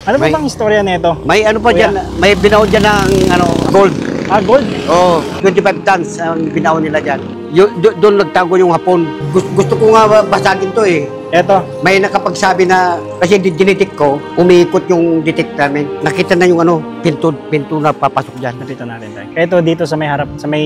Ano ba bang istorya nito? May ano pa dyan, may binaon dyan ng gold. Ah, gold? Oo, 25 tons ang binaon nila dyan. Doon nagtago yung hapon. Gusto ko nga basagin to eh. Eto. May nakapagsabi na, kasi dinetik ko, umiikot yung detect namin. Nakita na yung pinto na papasok dyan. Nakita natin tayo. Ito dito sa may harap, sa may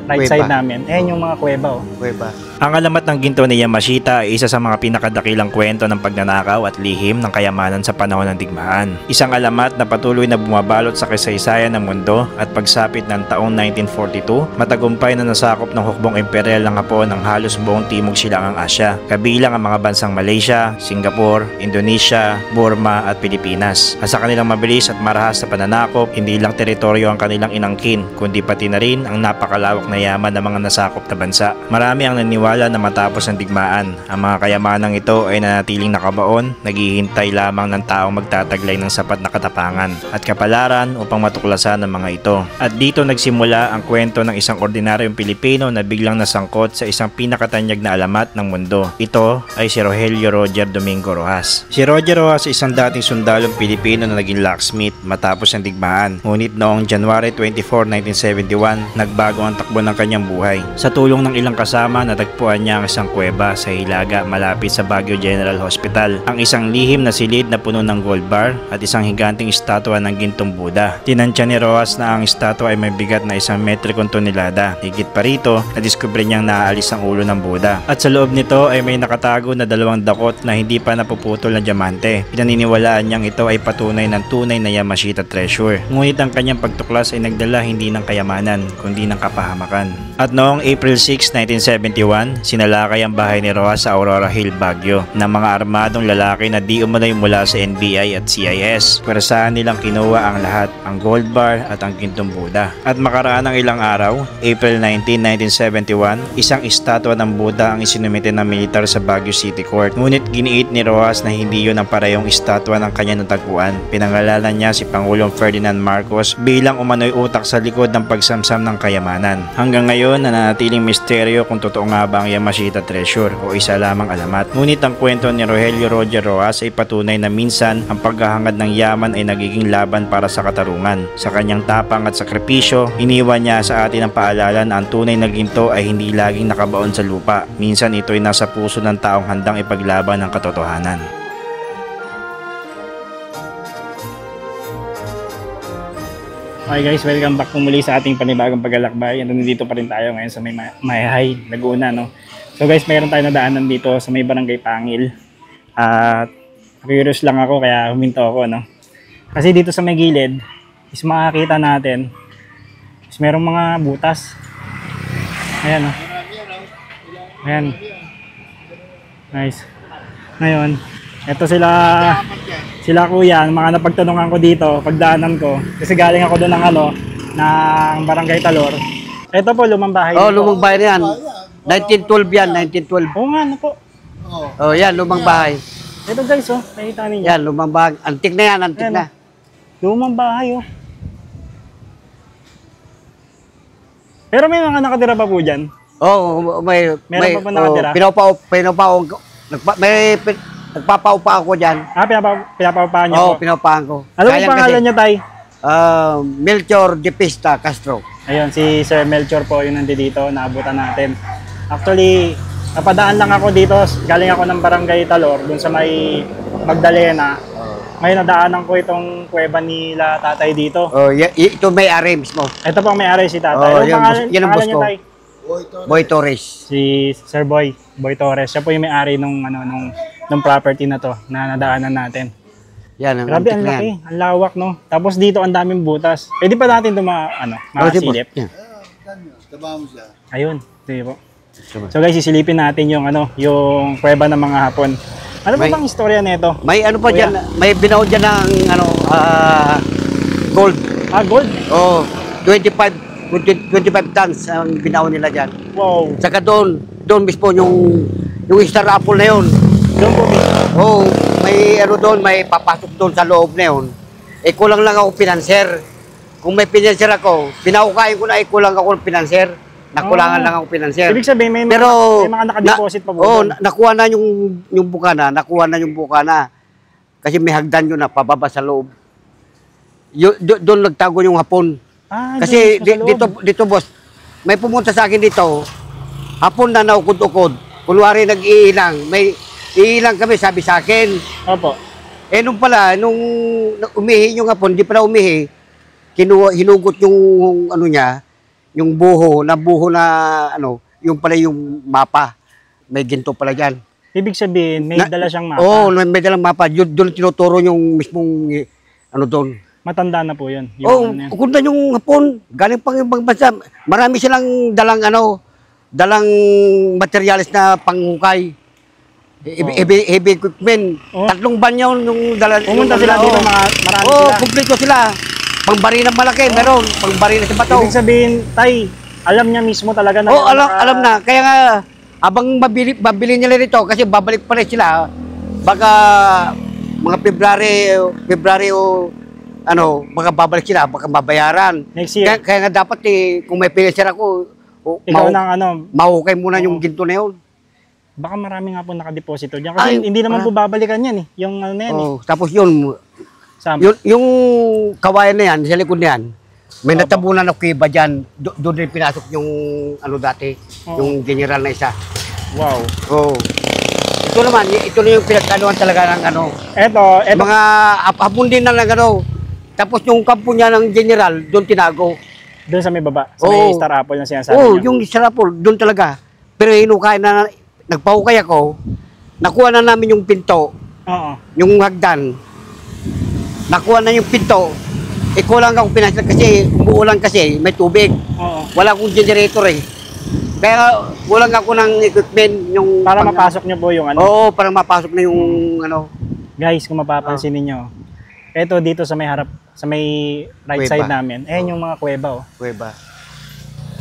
right Kuweba. side namin. Ayan yung mga kuweba oh. Kuweba. Ang alamat ng ginto ni Yamashita ay isa sa mga pinakadakilang kwento ng pagnanakaw at lihim ng kayamanan sa panahon ng digmaan. Isang alamat na patuloy na bumabalot sa kasaysayan ng mundo at pagsapit ng taong 1942, matagumpay na nasakop ng hukbong imperial ng Hapon ang halos buong timog silangang Asya, kabilang ang mga bansang Malaysia, Singapore, Indonesia, Burma at Pilipinas. At sa kanilang mabilis at marahas na pananakop, hindi lang teritoryo ang kanilang inangkin, kundi pati na rin ang napakalawak na yaman ng mga nasakop na bansa. Marami ang naniwala na matapos ang digmaan, ang mga kayamanang ito ay nanatiling nakabaon, naghihintay lamang ng taong magtataglay ng sapat na katapangan at kapalaran upang matuklasan ang mga ito. At dito nagsimula ang kwento ng isang ordinaryong Pilipino na biglang nasangkot sa isang pinakatanyag na alamat ng mundo. Ito ay si Rogelio Roger Domingo Rojas. Si Roger Rojas ay isang dating sundalong Pilipino na naging locksmith matapos ang digmaan. Ngunit noong January 24, 1971, nagbago ang takbo ng kanyang buhay. Sa tulong ng ilang kasama, natagpuan niya ang isang kuweba sa Hilaga malapit sa Baguio General Hospital. Ang isang lihim na silid na puno ng gold bar at isang higanting estatwa ng gintong Buddha. Tinansya ni Rojas na ang estatwa ay may bigat na 1 metrikong tonelada. Higit pa rito, nadiskubre niyang naaalis ang ulo ng Buddha. At sa loob nito ay may nakatago na 2 dakot na hindi pa napuputol na diamante. Pinaniniwalaan niyang ito ay patunay ng tunay na Yamashita treasure. Ngunit ang kanyang pagtuklas ay nagdala hindi ng kayamanan, kundi ng kapahamakan. At noong April 6, 1971, sinalakay ang bahay ni Rojas sa Aurora Hill, Baguio ng mga armadong lalaki na di umano'y mula sa NBI at CIS. Pwersahan nilang kinuha ang lahat, ang gold bar at ang gintong Buddha. At makaraan ng ilang araw, April 19, 1971, isang estatwa ng Buddha ang isinumite ng militar sa Baguio City Court. Ngunit giniit ni Rojas na hindi yun ang parehong estatwa ng kanya natagpuan. Pinangalanan niya si Pangulong Ferdinand Marcos bilang umano'y utak sa likod ng pagsamsam ng kayamanan. Hanggang ngayon, nananatiling misteryo kung totoo nga ba ang Yamashita treasure o isa lamang alamat. Ngunit ang kwento ni Rogelio Roger Rojas ay patunay na minsan ang paghahangad ng yaman ay nagiging laban para sa katarungan. Sa kanyang tapang at sakripisyo, iniwan niya sa atin ang paalala na ang tunay na ginto ay hindi laging nakabaon sa lupa. Minsan ito ay nasa puso ng taong handang ipaglaban ang katotohanan. Okay guys, welcome back po muli sa ating panibagong paglalakbay. Nandito pa rin tayo ngayon sa may Mayahay, Laguna, no? So guys, mayroon tayo nadaanan dito sa may Barangay Pangil. At curious lang ako kaya huminto ako, no? Kasi dito sa may gilid is makakita natin is mayroong mga butas. Ayan, no? Ayan. Nice. Ngayon, eto sila kuya, mga napagtanungan ko dito, pagdaanan ko. Kasi galing ako doon ng Barangay Talor. Ito po, lumang bahay. Oh, lumang bahay yan. 1912 yan, 1912. Oo nga, ano po. Oh, yan, lumang bahay. Ito guys, oh, nakita ninyo. Yan, lumang bahay. Antik na yan, antik na. Lumang bahay, oh. Pero may mga nakatira pa po dyan. Oh, Meron pa po nakatira? Nagpapaupa ako dyan. Ah, pinapaupahan niyo Oo, po? pinaupahan ko. Ano po pangalan niya, tay? Melchor de Pista Castro. Ayun, si Sir Melchor po yung nandito, naabutan natin. Actually, napadaan lang ako dito, galing ako ng Barangay Talor, dun sa may Magdalena. Ngayon nadaanan ko itong kuweba nila tatay dito. Oh, ito may-ari mismo. Ito pong may-ari si tatay. Oh, Ano yan ang boss ko. tay? Boy Torres. Si Sir Boy Torres. Siya po yung may-ari nung property na to na nadaanan natin. Yan, ang Grabe, antik ang na yan. laki, ang lawak, no? Tapos dito ang daming butas. Pwede pa natin ito makasilip. Yan. Ayun, sige po. So guys, sisilipin natin yung kuweba ng mga Hapon. Ano ba bang istorya nito? May ano pa dyan, may binaon dyan ng gold. Ah, gold? Oh, 25 tons ang binaon nila dyan. Wow. Saka doon mismo yung Star Apple na yun. Doon po mismo. Oh, may doon, may papasok doon sa loob na yun. Eh, kulang lang ako pinanser. Kung may pinanser ako, pinaukain ko na kulang ako ng pinanser. Nakulangan lang ako pinanser. Ibig sabihin, may mga nakadeposit pa po. Nakuha na yung bukana, Kasi may hagdan yun na pababa sa loob. Doon nagtago yung hapon. Ah, Kasi doon sa loob. dito boss, may pumunta sa akin dito, hapon na naukod-ukod. Kunwari nag-iilang, may iilang kami, sabi sa akin. Opo. Nung pala, nung umihi yung hapon, di pala umihi, hinugot yung ano niya, yung buho na ano, yung pala yung mapa. May ginto pala dyan. Ibig sabihin, may dala siyang mapa. Oo, may dalang mapa. Doon tinuturo yung mismong, ano doon. Matanda na po yun. Oo, Ano yan. kung yung hapon, galing pang ibang bansa. Marami silang dalang dalang materialis na panghukay. Heavy equipment. Oh. 3 banyaw nung dala. Pumunta sila dito, marami Oo, sila. kumpleto sila. Pangbari ng malaki, meron. Pangbari na sa bato. Ibig sabihin, tay, alam niya mismo talaga na. Oo, alam na. Kaya nga, abang mabili nila rito, kasi babalik pa rin sila. Baka mga February o ano, baka babalik sila, baka mabayaran. Next year. Kaya nga dapat kung may pinasira ko, Ikaw nang ano, mahukay muna yung ginto na yun. baka marami nga po nakadeposito dyan. Kasi Ay, hindi naman po babalikan yan eh. Yung ano na yan eh. Oh, tapos yun, Sam. yung kawayan na yan, sa likod na yan, may natabunan na kiba dyan. Doon rin pinasok yung ano dati, Oo. yung general na isa. Wow. Oh. Ito na yung pinagtanuan talaga ng ano. Eto. Mga hapon din na ng ano. Tapos yung kampo niya ng general, doon tinago. Doon sa may baba. Sa may Oo. Star Apple na sinasabi Oo, niyo. yung sarapol, doon talaga. Pero hinukay na, nagpahukay ako, nakuha na namin yung pinto, Oo. yung hagdan. Nakuha na yung pinto. Kulang ako pinasal kasi, umuulan kasi, may tubig. Oo. Wala akong generator eh. Kaya kulang ako ng equipment. Yung Para mapasok niyo po yung ano. Oo, para mapasok na yung ano. Guys, kung mapapansin ninyo, eto dito sa may harap, sa may right Kuweba. side namin, ayan yung mga kuweba oh. Kuweba.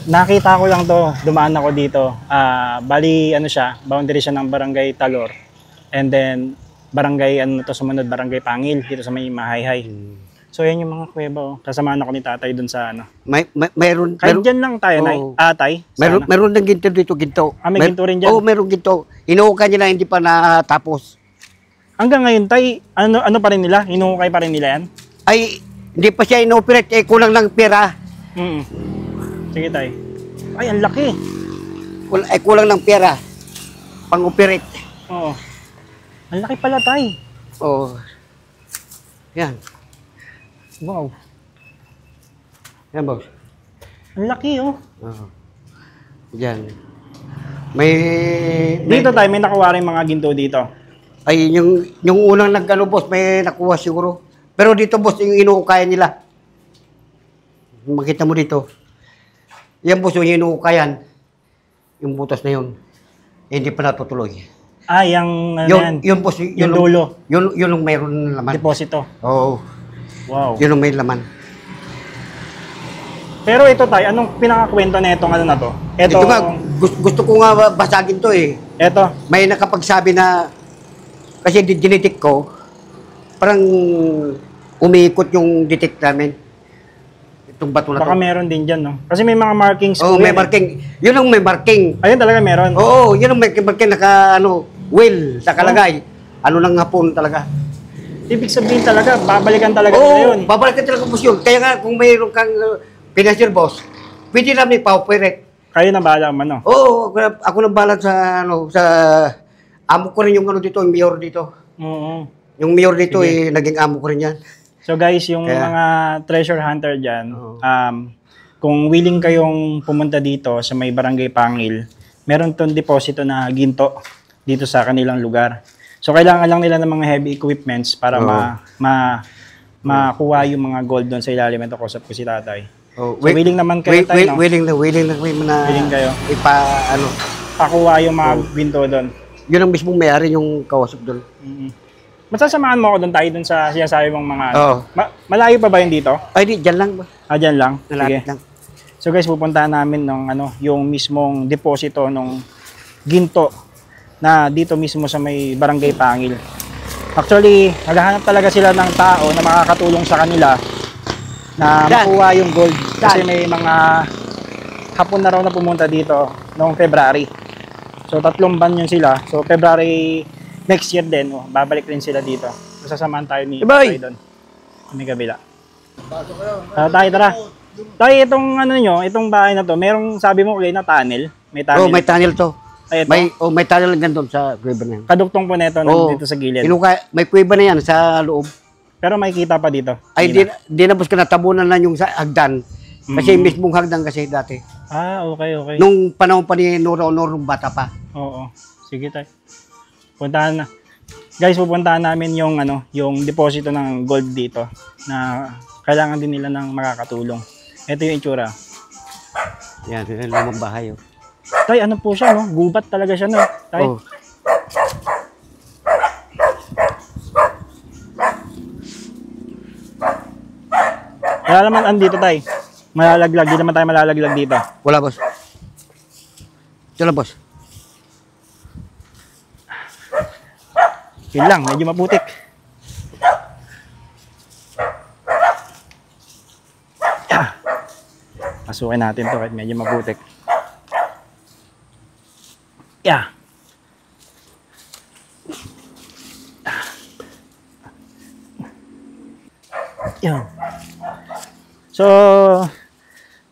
Nakita ko lang to, dumaan ako dito. Bali, ano siya, boundary siya ng Barangay Talor. And then, Barangay, ano to, sumunod, Barangay Pangil, dito sa may Mahayhay. So, yan yung mga kuweba oh. Kasamahan ako ni tatay dun sa ano. Mayroon. Kahit dyan lang tayo, Nay. Oo. Tay. sa ano. Meron ng ginto dito, ginto. May ginto rin dyan? Oo, meron ginto. Inuukan nila, hindi pa natapos. Hanggang ngayon, Tay, ano pa rin nila? Hinuhukay pa rin nila yan? Ay, hindi pa siya inoperate. Kulang lang pera. Sige, Tay. Ay, ang laki. Kulang ng pera. Pang-operate. Oo. Ang laki pala, Tay. Oo. Yan. Wow. Yan, boss. Ang laki, oh. Oo. Yan. May... Dito, Tay, may nakuha rin mga ginto dito. Ay, yung unang nagano, boss, may nakuha siguro. Pero dito, boss, yung inuukayan nila. Makita mo dito. Yan, boss, yung inuukayan. Yung butas na yun. Hindi pa natutuloy. Yung ano yan, Yun, boss, yung dulo. Yun yung mayroon laman. Deposito. Oo. Wow. Yun yung may laman. Pero ito, Tay, anong pinakakwento na itong ano na to? Ito nga, gusto ko nga basagin to eh. Ito. May nakapagsabi na, kasi dinitik ko, parang umiikot yung detect namin. Itong bato na Baka to. meron din dyan, no? Kasi may mga markings Oo, po may yan, eh. marking. Yun ang may marking. Ayun talaga meron. Oo, yun ang may marking wheel, nakalagay. Ano nang hapon talaga. Ibig sabihin talaga, babalikan talaga nila Oo, yun. babalik ka talaga boss yun. Kaya nga, kung mayroon kang financial boss, pwede namin pa-operate. Kayo na bahala man, no? Oo, ako nang balat sa, sa, amo ko rin yung dito, yung mayor dito. Oo. Yung mayor dito, naging amo ko rin yan. So guys, yung Kaya- mga treasure hunter dyan, Oo. kung willing kayong pumunta dito sa may Barangay Pangil, meron tong deposito na ginto dito sa kanilang lugar. So kailangan lang nila ng mga heavy equipments para Oo. makuha yung mga gold doon sa ilalim. Ito, kusap ko si tatay. Oh, So, willing naman kayo tayo, no? willing na Willing kayo. Pakuha yung mga ginto doon. Yun ang mismong may-ari yung kausap doon. Masasamahan mo ako doon tayo doon sa sinasabi mong mga ano. Oo. Malayo pa ba yun dito? Ay, di, dyan lang ba? Dyan lang? Sige. Nalapit lang. So guys, pupuntahan namin yung mismong deposito ng ginto na dito mismo sa may Barangay Pangil. Actually, naghahanap talaga sila ng tao na makakatulong sa kanila na Dan. makuha yung gold. Kasi Dan. may mga hapon na raw na pumunta dito noong February. So 3 ban yun sila. So February next year din, babalik rin sila dito. Sasamahan tayo ni Boy! Tay doon. May kabila. Tayo, tara. Tay, itong ano nyo, itong bahay na to, merong sabi mo kayo na tunnel. May tunnel. Oh, may tunnel to. Ay, ito. May tunnel lang doon sa kuweba na yan. Kadugtong po neto dito sa gilid. May kuweba na yan sa loob. Pero makikita pa dito. Ay, di na boss, natabunan na yung sa hagdan. Kasi mismong hagdan kasi dati. Ah, okay. Nung panahon pa ni Nora Honor, nung bata pa. Oo. Sige tayo. Puntahan na. Guys, pupuntahan namin yung yung deposito ng gold dito na kailangan din nila ng makakatulong. Ito yung itsura. Yan, lumang bahay. Oh. Tay, ano po siya, no? Gubat talaga siya, no? Tay. Oh. Kaya naman andito, tay. Malalaglag. Di naman tayo malalaglag dito. Wala, boss. Ito lang, boss. Yun lang, medyo maputik. Pasukin natin to kahit medyo maputik. Yan. So,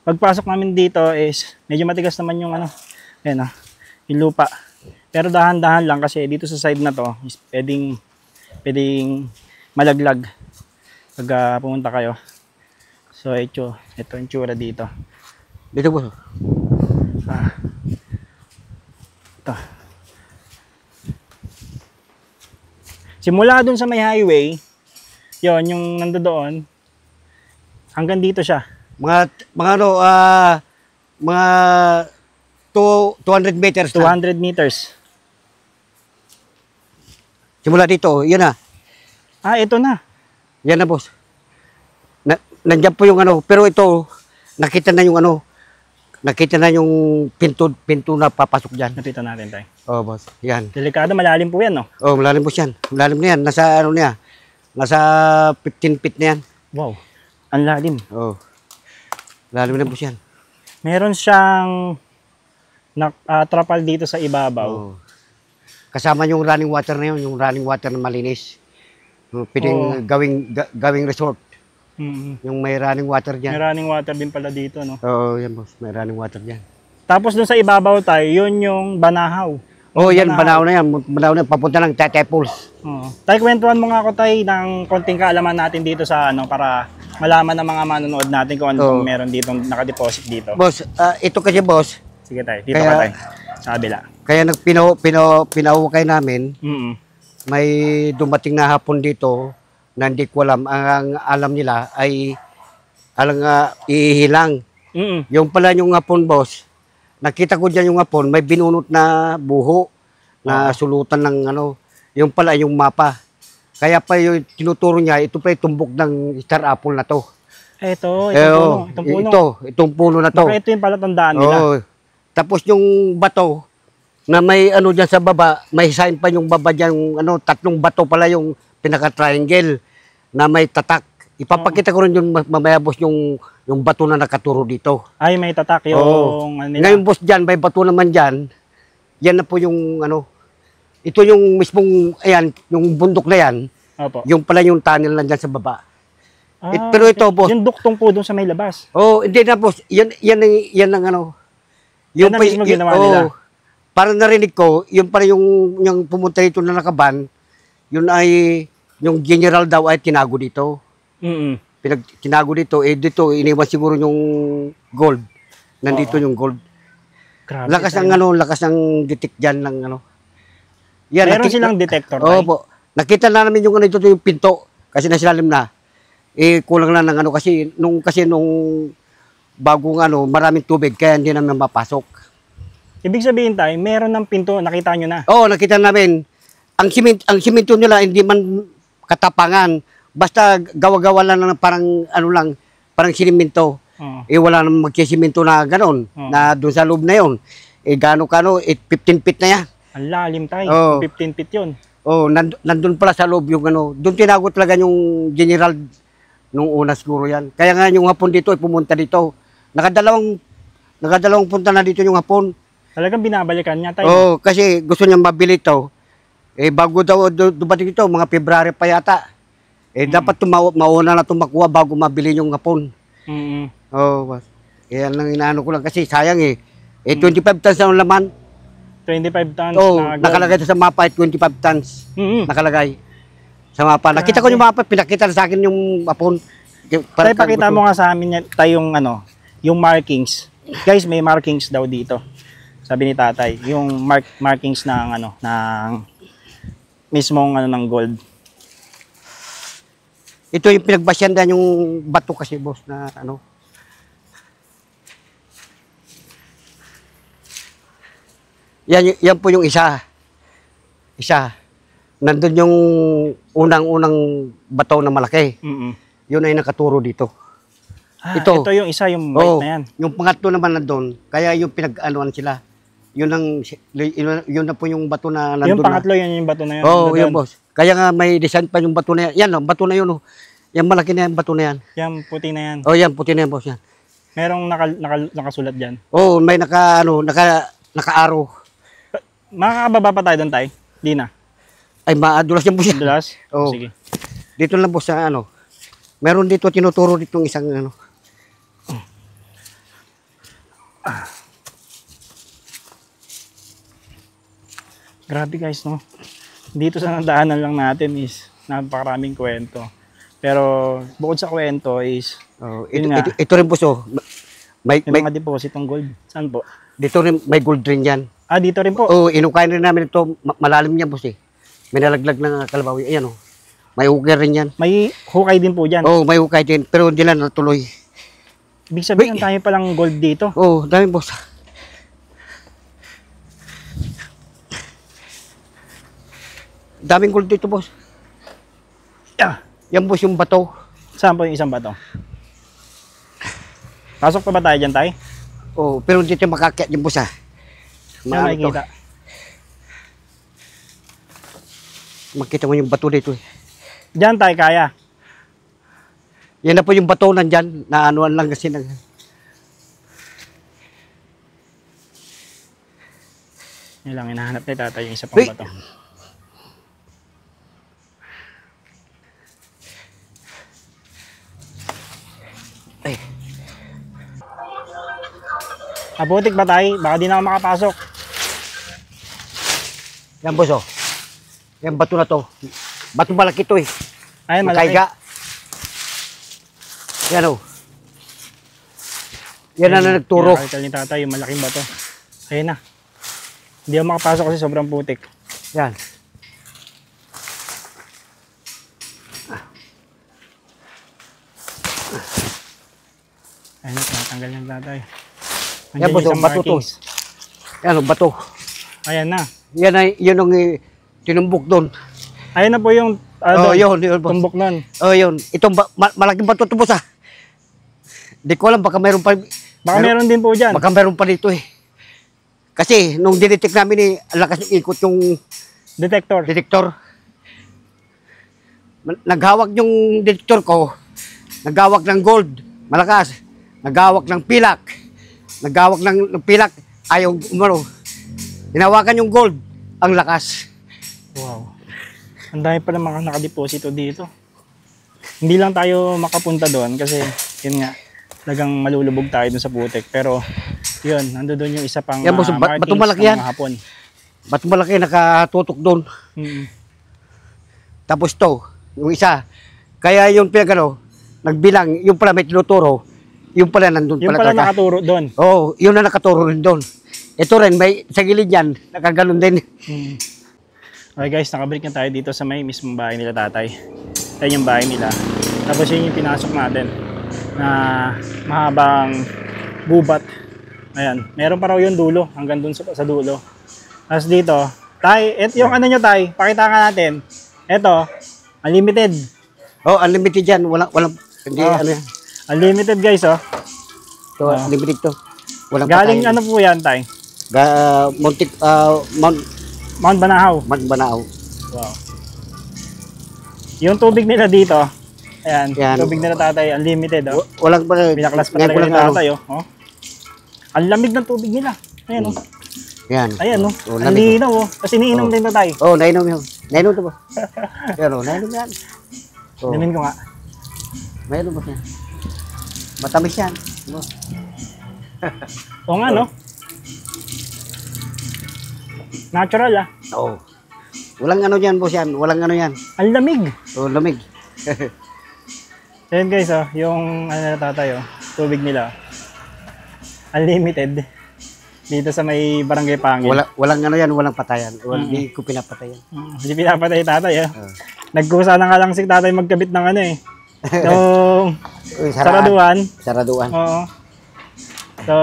pagpasok namin dito is medyo matigas naman yung ayan yung lupa. Pero dahan-dahan lang kasi dito sa side na to is pwedeng malaglag pag pumunta kayo. So, ito yung tsura dito. Dito, boss. Ito. Simula dun sa may highway, yon yung nandoon, hanggang dito siya. Mga 200 meters. 200 meters. Simula dito, yan na. Ah, ito na. Yan na, boss. Nandiyan po yung pero ito, nakita na yung pinto na papasok dyan. Napita natin tayo. Oh, boss. Yan. Delikado, malalim po yan, no? Oh, malalim po yan. Malalim na yan. Nasa nasa 15 feet na yan. Wow. Ang lalim. Oh. Malalim na po yan. Meron siyang trapal dito sa ibabaw. Oh. Kasama yung running water na yun, yung running water na malinis. Pwedeng gawing resort. Yung may running water dyan. May running water din pala dito, no? Oo, yan boss. May running water dyan. Tapos dun sa ibabaw tayo, yun yung Banahaw. Oh, yan. Banahaw na yan. Banahaw na yan. Papunta ng Tete Falls. Oo. Tay, kwentuhan mo nga ako, tay, ng konting kaalaman natin dito sa para malaman ng mga manonood natin kung ano meron dito nakadeposit dito. Boss, ito kasi boss. Sige tay, dito ka tay. Sa kabila. Kaya pinahukay namin, may dumating na hapon dito na hindi ko alam. Ang alam nila ay ihilang. Yung pala yung hapon, boss, nakita ko dyan yung hapon, may binunot na buho na sulutan ng yung pala yung mapa. Kaya pa yung tinuturo niya, ito pa yung tumbok ng star apple na to. Itong puno na to. Baka ito yung palatandaan nila. Oo. Tapos yung bato, na may dyan sa baba, may sign pa yung baba dyan, tatlong bato pala yung pinaka-triangle na may tatak. Ipapakita ko rin yung mamaya, boss, yung bato na nakaturo dito. Ay, may tatak yung Ngayon, boss, dyan, may bato naman dyan. Yan na po yung ito yung mismong, ayan, yung bundok na yan. Opo. Yung pala yung tunnel na dyan sa baba. Pero ito, boss. Yung duktong po doon sa may labas. Hindi na, boss. Yan ang Yan ang mismo ginawa nila. Parang narinig ko, yun pala yung pumunta dito na nakaban, yun ay, yung general daw ay tinago dito. Tinago dito, dito, iniwan siguro yung gold. Nandito yung gold. Grabe, lakas ng detect dyan ng Yan, meron silang detector. Po. Nakita na namin yung ito yung pinto, kasi nasilalim na. Kulang na ng kasi nung bagong maraming tubig, kaya hindi namin mapasok. Ibig sabihin tayo, meron ng pinto, nakita nyo na. Oo, nakita namin. Ang simento nila hindi man katapangan. Basta gawa-gawa lang ng parang sinemento. Wala namang magsisimento na gano'n, na doon sa loob na yun. Gano'n, 15 feet na yan. Ang lalim tayo, 15 feet yun. Nandun pala sa loob yung doon tinago talaga yung general nung una siguro yan. Kaya nga yung hapon dito, pumunta dito. Nakadalawang punta na dito yung hapon. Talagang binabalikan niya tayo. Kasi gusto niya mabili ito. bago daw dumating ito, mga February pa yata. Dapat mauna na ito makuha bago mabili yung hapon. Mm. Oh, kaya lang inaano ko lang kasi sayang 25 tons ang laman. 25 tons na gold. Nakalagay sa mapa 25 tons. Nakalagay sa mapa. Nakita ko yung mapa, pinakita na sa akin yung hapon. Tay, pakita mo nga sa amin yung yung markings. Guys, may markings daw dito. Sabi ni tatay, yung markings ng ng mismong ng gold. Ito yung pinagbasyan din yung bato kasi boss na Yan po yung isa. Nandun yung unang-unang bato na malaki. Yun ay nakaturo dito. Ito yung isa, yung white na yan. Yung pangatlo naman nandun, kaya yung pinag-anuan sila. Yun na po yung bato na nandun. Yung pangatlo, yun yung bato na yun. Yun boss. Kaya nga may design pa yung bato na yan. Yan, bato na yun. Yan malaki na yung bato na yan. Yan, puti na yan. Yan, puti na yan boss yan. Merong nakasulat dyan. May naka-araw. Makakababa pa tayo doon, tay? Di na. Ay, maadulas yan boss yan. Dulas? Oo. Sige. Dito lang boss sa meron dito, tinuturo dito isang Grabe guys, no? Dito sa nadaanan lang natin is napakaraming kwento. Pero bukod sa kwento is ito rin po may mga depositong gold. Saan po? Dito rin may gold rin yan. Dito rin po. Inukain rin namin ito, malalim yan boss May nalaglag ng kalabaw. Ayan may hukay rin yan. May hukay din po dyan. May hukay din pero hindi lang natuloy. Ibig sabihin ang dami palang gold dito. Dami boss. Daming gold dito boss. Yan boss yung bato. Saan po yung isang bato? Pasok pa ba tayo dyan, tay? Pero dito makakyat yung boss Saan makikita? Makita mo yung bato dito Dyan tayo kaya. Yan na po yung bato nandyan. Naanuan lang kasi Yan lang, hinahanap ni tatay yung isa pang bato. Abutik ba tayo? Baka di na ako makapasok. Yan boss Yan bato na to. Bato malaki to Ayan, malaki. Makaiga. Yan Yan na nagturo. Nakakita ni tatay yung malaking bato. Ayun na. Hindi ako makapasok kasi sobrang putik. Yan. Ayun na, tinatanggal ng tatay. Yan boss bato to. Yan bato. Ayan na. Yan ay yun ang tinumbok doon. Ayun na po yung yun boss. tumbok nun. Yun. Itong malaking bato to boss Di ko alam baka mayroon pa. Baka meron din po dyan. Baka mayroon pa dito Kasi nung dinetect namin lakas yung ikot yung detektor. Naghawak yung detektor ko. Naghawak ng gold. Malakas. Naghawak ng pilak. Naghawak ng pilak. Ayaw hinawakan yung gold. Ang lakas. Wow. Ang dami pa ng mga nakadeposito dito. Hindi lang tayo makapunta doon kasi yun nga, talagang malulubog tayo dun sa putik. Pero yun, nando doon yung isa pang yan, boss, bato malaki yan. Hapon. Bato malaki nakatutok doon. Tapos to, yung isa. Kaya yung nagbilang, yung pala may tinuturo, yung pala nandun yung pala nakaturo doon. Yun na nakaturo rin doon. Ito rin, may sa gilid yan, nakaganon din. Okay guys, nakabalik na tayo dito sa may mismong bahay nila tatay. Yan yung bahay nila. Tapos yun yung pinasok natin na mahabang gubat. Ayan, meron pa raw yung dulo hanggang dun sa dulo. Tapos dito, tay, yung nyo tay, pakita nga natin. Ito, unlimited. Unlimited yan, walang hindi yan. Unlimited guys So, unlimited to. Walang galing patayin. po yan tay? Mount Banahaw. Mount Banahaw. Wow. Yung tubig nila dito, ayan, yan. Tubig nila tatay, unlimited. Walang pa. Binaklas pa talaga ni tatay. Ang lamig ng tubig nila. Ayan Yan. Ayan, no? Oh, Ang linaw, oh. Kasi iniinom din na tayo. Oh, nainom yun. Nainom to ba? Pero, nainom yan. Oh, Inumin ko nga. mayroon ba yan? Matamis yan. Oh. Oo nga, no? Natural, ah. Oo. Walang ano yan, boss yan. Walang ano yan. Ang lamig. Oh, lamig. So yun guys, oh, yung ano na tatay, oh, tubig nila. Unlimited. Dito sa may Barangay Pangil. Walang ano yan, walang patayan. Hindi ko pinapatayan. Hindi pinapatay tatay, oh. Oh. Nagkusa na nga lang si tatay magkabit ng ano eh. Yung Uy, saraduan. Saraduan. Oo. So,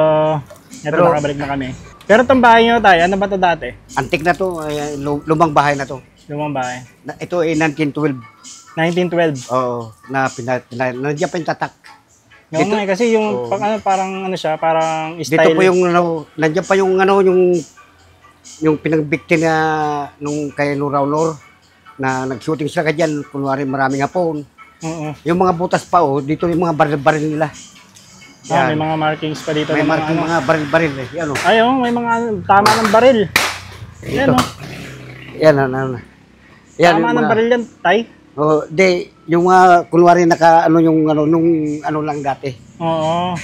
ito Pero- nakabalik na kami. Pero itong bahay nyo tayo, ano ba ito dati? Antik na to. Ay, lumang bahay na to. Lumang bahay. Ito ay 1912. 1912. Oo. Nandiyan pa yung tatak. Yung Dito- nga, kasi yung Oo. parang ano siya, parang Dito style. po yung ano, nandiyan pa yung ano, yung pinagbikti na nung kay Nuraunor na nag-shooting sila ka dyan, kunwari maraming hapon. Oo. Yung mga butas pa oh, dito yung mga baril-baril nila. Ah, may Yan. mga markings pa dito. May ng marking ano. mga baril-baril eh. Yan oh. Ay, oh, may mga tama ng baril. Yan, oh. Yan, ano. Yan, Tama yung ng mga- baril yan, tay. Oh, di, yung mga kunwari naka ano yung ano nung ano lang dati. Oo.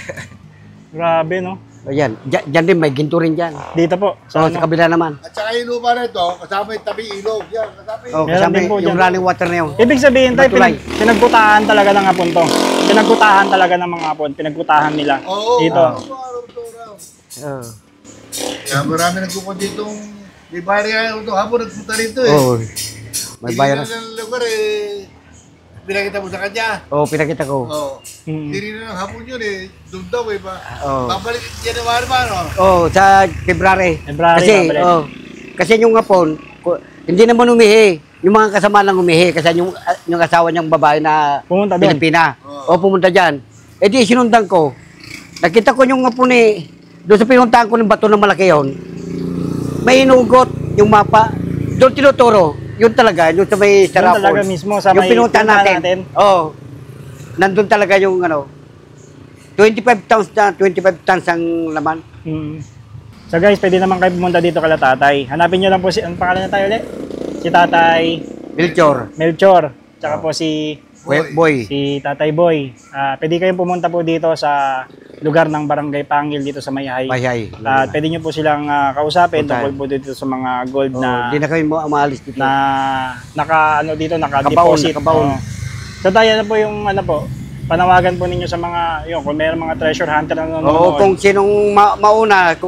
Grabe, no? O yan, dyan din may ginto rin dyan. Dito po. So, Sa sa ano? kabila naman. At saka yung lupa na ito, kasama yung tabi ilog. Yan, kasama yung... Oh, Meron kasama din po yung dyan. running water na yun. Ibig sabihin, tay, Matulay. pinagbutahan talaga ng hapon to. Pinagbutahan talaga ng mga hapon. Pinagbutahan nila. Oo, Dito. araw-araw. Oh. Kaya marami nagpupunta ditong... May bahay nga ito, hapon nagpunta rito eh. Oh. May bayan. Hindi na ng lugar eh. Pinakita mo sa kanya. Oh, pinakita ko. Oo. Mm. Hindi rin ng hapon yun eh. Doon daw eh. Oh. Babalik January ba no? Oh, sa February. February, Kasi, babalik. oh, kasi yung hapon, hindi naman umihi. Yung mga kasama lang umihi kasi yung asawa niyang babae na Pumunta doon. Pilipina. O pumunta dyan. Eh di sinundan ko. Nakita ko yung hapon eh, doon sa pinuntahan ko ng bato na malaki yun, may inugot yung mapa. Doon tinuturo. Yun talaga, yun sa may Doon sarapon. talaga mismo sa yung may pinuntahan pinuntahan natin. Oo. Nandun talaga yung ano, 25 tons na, 25 tons ang laman. Mm. So guys, pwede naman kayo pumunta dito kala tatay. Hanapin nyo lang po si, anong pangalan na tayo ulit? Si tatay Melchor. Melchor. Tsaka po si Boy. Tatay Boy. Pwede kayong pumunta po dito sa lugar ng Barangay Pangil dito sa Mayhay. Mayhay. At pwede nyo po silang kausapin Puntahan. tungkol po dito sa mga gold Oh, na di na kami maalis dito. naka-deposit. Nakabaon. Oo. So tayo na po yung ano po, panawagan po ninyo sa mga, yun, kung mayroong mga treasure hunter na Oo, nanonood. kung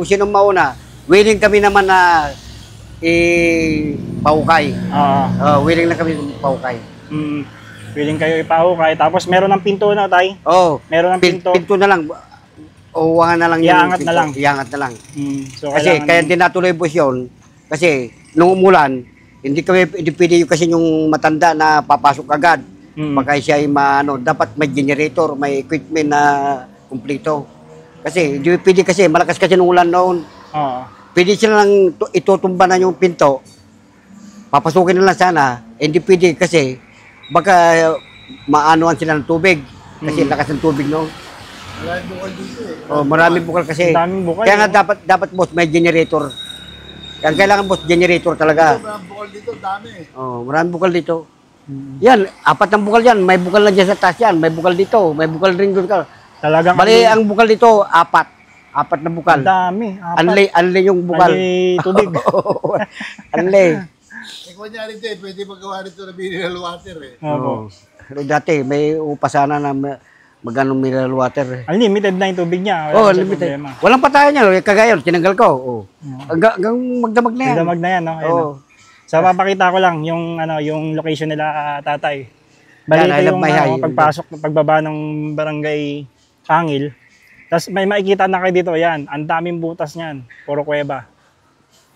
sinong mauna, willing kami naman na paukay. Willing na kami paukay. Willing kayo ipahukay. Tapos meron ng pinto na, tay. Oh, Meron ng pinto. pinto na lang. Uwangan na lang yung Iangat na pinto. lang. Iangat na lang. So Kasi kaya din natuloy po yun. Kasi nung umulan, hindi pwede yung kasi yung matanda na papasok agad. Baka siya ay dapat may generator, may equipment na kumpleto. Kasi hindi pwede kasi, malakas kasi nung ulan noon. Oo. Pwede sila lang itutumba na yung pinto. Papasukin na lang sana. Hindi pwede kasi baka maanuan sila ng tubig. Kasi lakas ng tubig noon. Wala yung bukal dito eh. Oh, maraming bukal kasi. Ang daming bukal, Kaya nga no? dapat boss may generator. Kaya kailangan boss generator talaga. Sobrang bukal dito, dami eh. Oh, maraming bukal dito. Yan, 4 ang bukal yan. May bukal na dyan sa taas yan. May bukal dito. May bukal rin doon ka. Talagang Bali, ang bukal dito, 4. 4 na bukal. ang dami. Anli yung bukal. Anli tubig. Anli. Eh kung niya rito eh, pwede magawa rito na mineral water eh. Opo. Dati, may upasana na magano mineral water. Unlimited na yung tubig niya. Wala Oh, siyang limited. problema. Walang patayan yan. Kagayon, tinanggal ko. Oh. Hanggang magdamag na yan. May damag na yan, no? Ayun, Oo. no? So, papakita ko lang yung location nila, tatay. Bali, Yan, I ito love yung my high. pagpasok, pagbaba ng barangay Pangil. Tapos may makikita na kayo dito, yan. Ang daming butas niyan. Puro kuweba.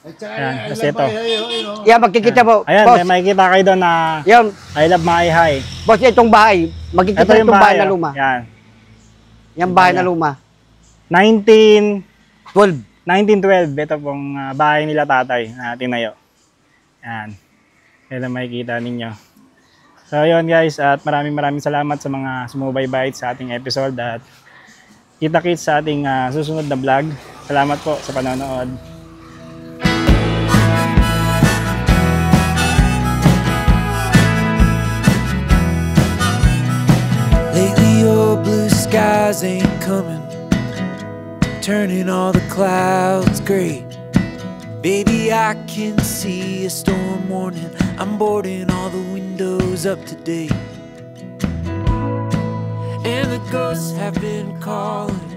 At saka Ayan, I kasi love ito. my hay, oh, yun, oh. Yan, magkikita po. Ayan, Boss, may makikita kayo doon na yan. I love my high. Boss, itong bahay. Magkikita Ito yung itong bahay bahay, na luma. Yan. Yan bahay na luma. 1912. 12. Ito pong bahay nila tatay na tinayo. Yan. Yan ang makikita ninyo. So yun guys, at maraming salamat sa mga sumubaybay sa ating episode at kita-kits sa ating susunod na vlog. Salamat po sa panonood. stars ain't coming, turning all the clouds gray. Baby, I can see a storm warning. I'm boarding all the windows up today. And the ghosts have been calling,